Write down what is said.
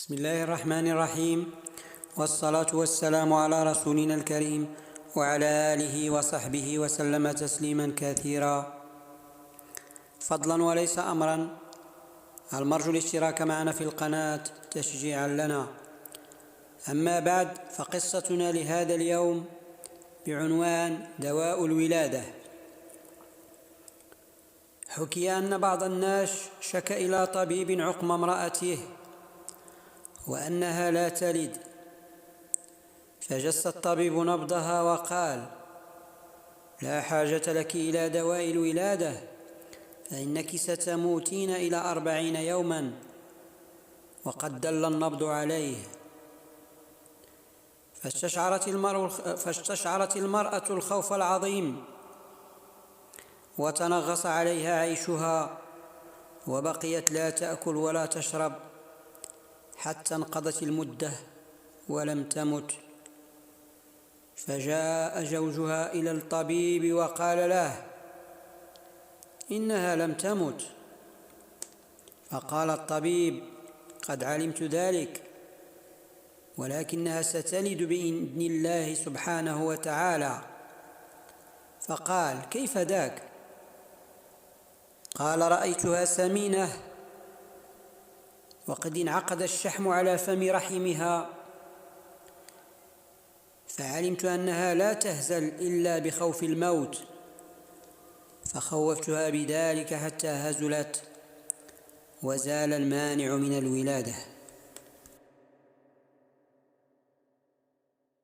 بسم الله الرحمن الرحيم، والصلاة والسلام على رسولنا الكريم وعلى آله وصحبه وسلم تسليما كثيرا. فضلا وليس أمرا، المرجو الاشتراك معنا في القناة تشجيعا لنا. أما بعد، فقصتنا لهذا اليوم بعنوان دواء الولادة. حكي أن بعض الناس شكا إلى طبيب عقم امرأته وأنها لا تلد، فجس الطبيب نبضها وقال: لا حاجة لك إلى دواء الولادة، فإنك ستموتين إلى 40 يوما، وقد دل النبض عليه. فاستشعرت المرأة الخوف العظيم، وتنغص عليها عيشها، وبقيت لا تأكل ولا تشرب حتى انقضت المدة ولم تمت. فجاء زوجها إلى الطبيب وقال له إنها لم تمت. فقال الطبيب: قد علمت ذلك، ولكنها ستلد بإذن الله سبحانه وتعالى. فقال: كيف ذاك؟ قال: رأيتها سمينة، وقد انعقد الشحم على فم رحمها، فعلمت أنها لا تهزل إلا بخوف الموت، فخوفتها بذلك حتى هزلت وزال المانع من الولادة.